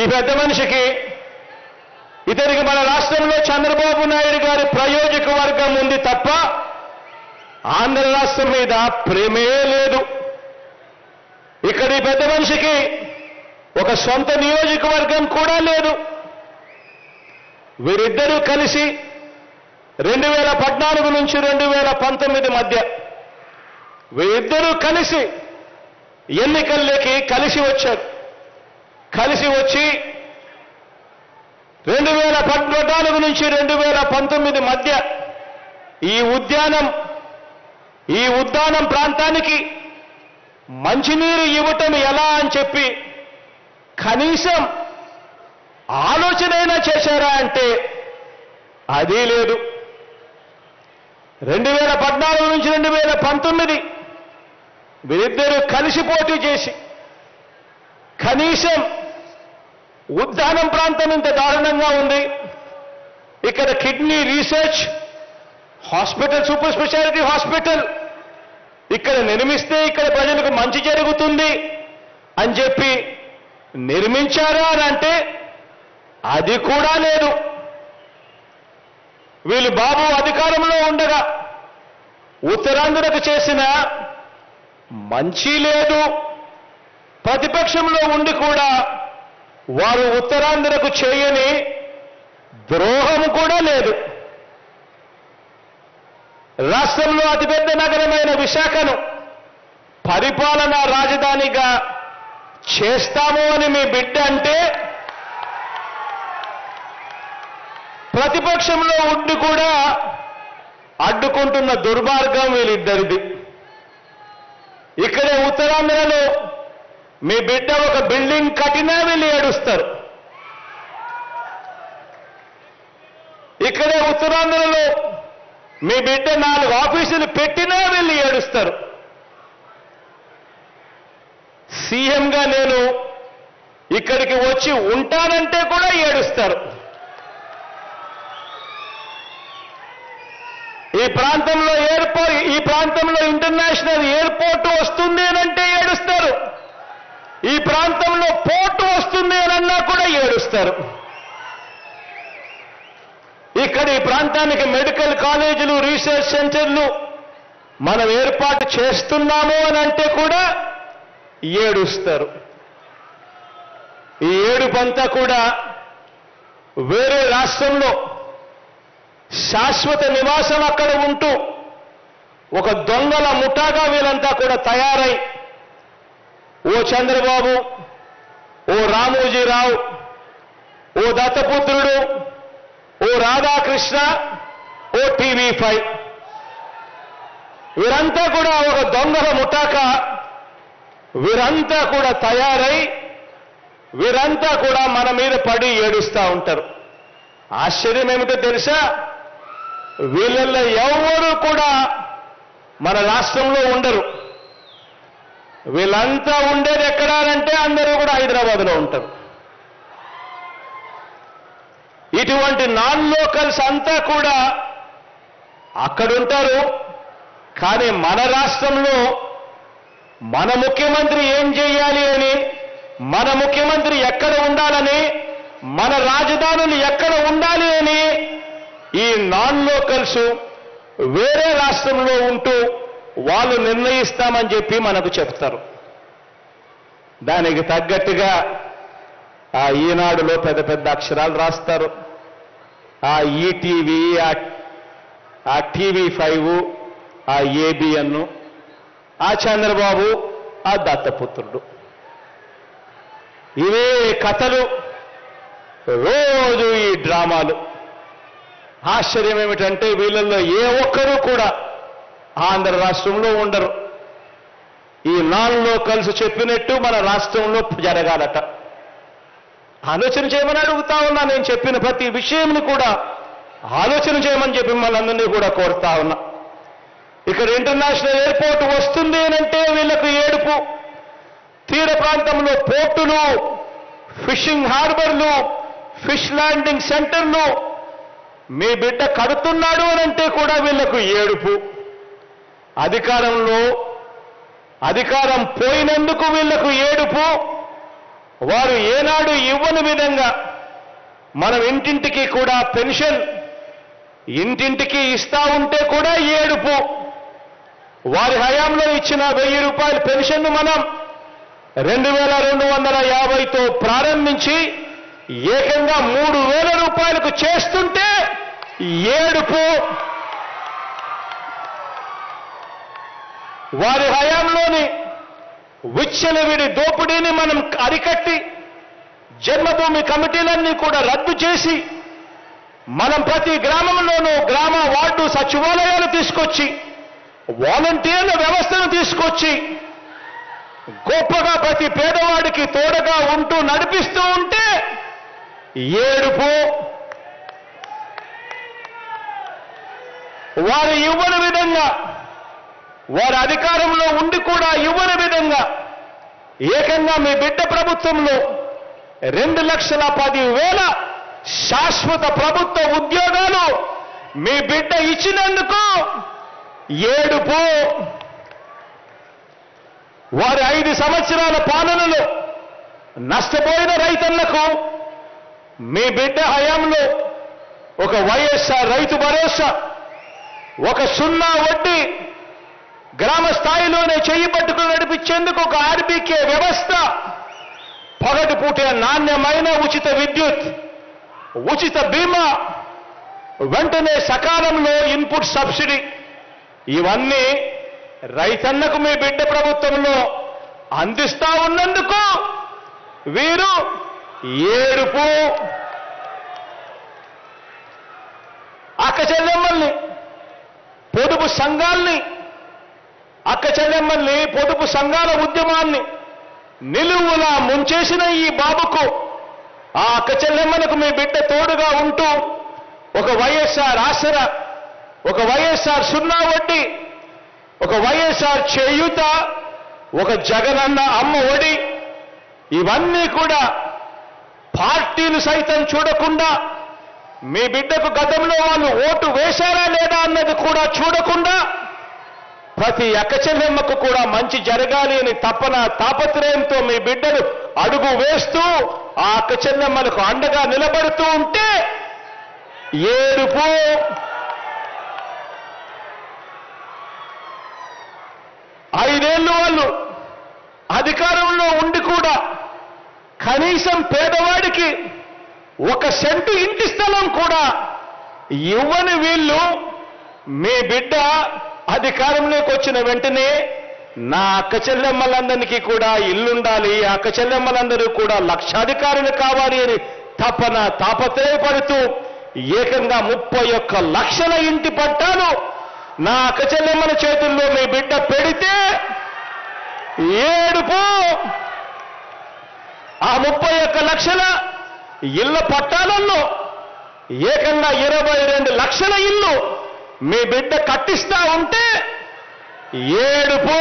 ఈ పెద్ద మనిషికి ఇతనికి మన రాష్ట్రంలో చంద్రబాబు నాయుడు గారి ప్రయోజక వర్గం ఉంది తప్ప ఆంధ్ర రాష్ట్రం మీద ప్రేమే లేదు. ఇక్కడ ఈ పెద్ద మనిషికి ఒక సొంత నియోజకవర్గం కూడా లేదు. వీరిద్దరూ కలిసి 2014 నుంచి 2019 మధ్య వీరిద్దరూ కలిసి ఎన్నికల్లోకి కలిసి వచ్చారు. కలిసి వచ్చి 2014 నుంచి 2019 మధ్య ఈ ఉద్యానం ప్రాంతానికి మంచినీరు ఇవ్వటం ఎలా అని చెప్పి కనీసం ఆలోచనైనా చేశారా అంటే అది లేదు. 2014 నుంచి 2019 వీరిద్దరూ కలిసి పోటీ చేసి కనీసం ఉద్యానం ప్రాంతం ఇంత దారుణంగా ఉంది, ఇక్కడ kidney research hospital, super speciality hospital ఇక్కడ నిర్మిస్తే ఇక్కడ ప్రజలకు మంచి జరుగుతుంది అని చెప్పి నిర్మించారా అని అంటే అది కూడా లేదు. వీళ్ళు బాబు అధికారంలో ఉండగా ఉత్తరాంధ్రకు చేసిన మంచి లేదు, ప్రతిపక్షంలో ఉండి కూడా వారు ఉత్తరాంధ్రకు చేయని ద్రోహం కూడా లేదు. రాష్ట్రంలో అతిపెద్ద నగరమైన విశాఖను పరిపాలనా రాజధానిగా చేస్తాము అని మీ బిడ్డ అంటే ప్రతిపక్షంలో ఉండి కూడా అడ్డుకుంటున్న దుర్మార్గం వీళ్ళిద్దరిది. ఇక్కడే ఉత్తరాంధ్రలో మీ బిడ్డ ఒక బిల్డింగ్ కట్టినా వీళ్ళు ఏడుస్తారు. ఇక్కడే ఉత్తరాంధ్రలో మీ బిడ్డ 4 ఆఫీసులు పెట్టినా వీళ్ళు ఏడుస్తారు. సీఎంగా నేను ఇక్కడికి వచ్చి ఉంటానంటే కూడా ఏడుస్తారు. ఈ ప్రాంతంలో ఇంటర్నేషనల్ ఎయిర్పోర్ట్ వస్తుంది అనంటే ఏడుస్తారు. ఈ ప్రాంతంలో పోర్టు వస్తుంది అనన్నా కూడా ఏడుస్తారు. ఇక్కడ ఈ ప్రాంతానికి మెడికల్ కాలేజీలు, రీసెర్చ్ సెంటర్లు మనం ఏర్పాటు చేస్తున్నాము అని అంటే కూడా ఏడుస్తారు. ఈ ఏడుపంతా కూడా వేరే రాష్ట్రంలో శాశ్వత నివాసం అక్కడ ఉంటూ ఒక దొంగల ముఠాగా వీళ్ళంతా కూడా తయారై ఓ చంద్రబాబు, ఓ రామోజీరావు, ఓ దత్తపుత్రుడు, ఓ రాధాకృష్ణ, ఓ TV5 వీరంతా కూడా ఒక దొంగల ముఠాగా వీరంతా కూడా తయారై వీరంతా కూడా మన మీద పడి ఏడుస్తూ ఉంటారు. ఆశ్చర్యం ఏమిటో తెలుసా? వీళ్ళల్లో ఎవరు కూడా మన రాష్ట్రంలో ఉండరు. వీళ్ళంతా ఉండేది ఎక్కడానంటే అందరూ కూడా హైదరాబాద్లో ఉంటారు. ఇటువంటి నాన్ లోకల్స్ అంతా కూడా అక్కడుంటారు. కానీ మన రాష్ట్రంలో మన ముఖ్యమంత్రి ఏం చేయాలి అని, మన ముఖ్యమంత్రి ఎక్కడ ఉండాలని, మన రాజధానులు ఎక్కడ ఉండాలి అని ఈ నాన్ లోకల్స్ వేరే రాష్ట్రంలో ఉంటూ వాళ్ళు నిర్ణయిస్తామని చెప్పి మనకు చెప్తారు. దానికి తగ్గట్టుగా ఆ ఈనాడులో పెద్ద పెద్ద అక్షరాలు రాస్తారు. ఆ ఈటీవీ, ఆ TV5, ఆ ABN, ఆ చంద్రబాబు, ఆ దత్తపుత్రుడు, ఇవే కథలు, రోజు ఈ డ్రామాలు. ఆశ్చర్యం ఏమిటంటే వీళ్ళల్లో ఏ ఒక్కరూ కూడా ఆంధ్ర రాష్ట్రంలో ఉండరు. ఈ నాన్ లోకల్స్ చెప్పినట్టు మన రాష్ట్రంలో జరగాలట. ఆలోచన చేయమని అడుగుతా ఉన్నా. నేను చెప్పిన ప్రతి విషయంని కూడా ఆలోచన చేయమని చెప్పి మనందరినీ కూడా కోరుతా ఉన్నా. ఇక్కడ ఇంటర్నేషనల్ ఎయిర్పోర్ట్ వస్తుంది అనంటే వీళ్లకు ఏడుపు. తీర ప్రాంతంలో పోర్టులు, ఫిషింగ్ హార్బర్లు, ఫిష్ ల్యాండింగ్ సెంటర్లు మీ బిడ్డ కడుతున్నాడు అనంటే కూడా వీళ్లకు ఏడుపు. అధికారం పోయినందుకు వీళ్లకు ఏడుపు. వారు ఏనాడు ఇవ్వని విధంగా మనం ఇంటింటికి కూడా పెన్షన్ ఇంటింటికి ఇస్తా ఉంటే కూడా ఏడుపు. వారి హయాంలో ఇచ్చిన 1000 రూపాయల పెన్షన్ను మనం 2250తో ప్రారంభించి ఏకంగా 3000 రూపాయలకు చేస్తుంటే ఏడుపు. వారి హయాంలోని విచ్చలవిడి దోపిడీని మనం అరికట్టి జన్మభూమి కమిటీలన్నీ కూడా రద్దు చేసి మనం ప్రతి గ్రామంలోనూ గ్రామ వార్డు సచివాలయాలు తీసుకొచ్చి వాలంటీర్ల వ్యవస్థను తీసుకొచ్చి గొప్పగా ప్రతి పేదవాడికి తోడుగా ఉంటూ నడిపిస్తూ ఉంటే ఏడుపు. వారు ఇవ్వని విధంగా, వారి అధికారంలో ఉండి కూడా ఇవ్వని విధంగా ఏకంగా మీ బిడ్డ ప్రభుత్వంలో 2,10,000 శాశ్వత ప్రభుత్వ ఉద్యోగాలు మీ బిడ్డ ఇచ్చినందుకు ఏడుపు. వారి 5 సంవత్సరాల పాలనలో నష్టపోయిన రైతన్నకు మీ బిడ్డ హయాంలో ఒక వైఎస్ఆర్ రైతు భరోసా, ఒక 0 వడ్డీ, గ్రామ స్థాయిలోనే చెయ్యి పట్టుకుని నడిపించేందుకు ఒక ఆర్బీకే వ్యవస్థ, పగటిపూట నాణ్యమైన ఉచిత విద్యుత్, ఉచిత బీమా, వెంటనే సకాలంలో ఇన్పుట్ సబ్సిడీ, ఇవన్నీ రైతన్నకు మీ బిడ్డ ప్రభుత్వంలో అందిస్తా ఉన్నందుకు వీరు ఏడుపు. అక్క చెల్లెమ్మల్ని, పొదుపు సంఘాల్ని, అక్క చెల్లెమ్మల్ని, పొదుపు సంఘాల ఉద్యమాన్ని నిలువులా ముంచేసిన ఈ బాబుకు, ఆ అక్క చెల్లెమ్మలకు మీ బిడ్డ తోడుగా ఉంటూ ఒక వైఎస్ఆర్ ఆసరా, ఒక వైఎస్ఆర్ 0 వడ్డీ, ఒక వైఎస్ఆర్ చేయూత, ఒక జగనన్న అమ్మ ఒడి, ఇవన్నీ కూడా పార్టీలు సైతం చూడకుండా, మీ బిడ్డకు గతంలో వాళ్ళు ఓటు వేశారా లేదా అన్నది కూడా చూడకుండా ప్రతి అక్క చెల్లెమ్మకు కూడా మంచి జరగాలి అని తపన తాపత్రయంతో మీ బిడ్డలు అడుగు వేస్తూ ఆ అక్క చెల్లెమ్మలకు అండగా నిలబడుతూ ఉంటే ఏడుపు. 5 ఏళ్ళు వాళ్ళు అధికారంలో ఉండి కూడా కనీసం పేదవాడికి 1 సెంటు ఇంటి స్థలం కూడా ఇవ్వని వీళ్ళు మీ బిడ్డ అధికారంలోకి వచ్చిన వెంటనే నా అక్క చెల్లెమ్మలందరికీ కూడా ఇల్లుండాలి, అక్క చెల్లెమ్మలందరూ కూడా లక్షాధికారులు కావాలి అని తపన తాపత్రయపడుతూ ఏకంగా 31 లక్షల ఇంటి పట్టాలు నా అక్క చెల్లెమ్మల చేతుల్లో మీ బిడ్డ పెడితే ఏడుపు. ఆ 31 లక్షల ఇళ్ల పట్టాలలో ఏకంగా 22 లక్షల ఇల్లు మీ బిడ్డ కట్టిస్తా ఉంటే ఏడుపు.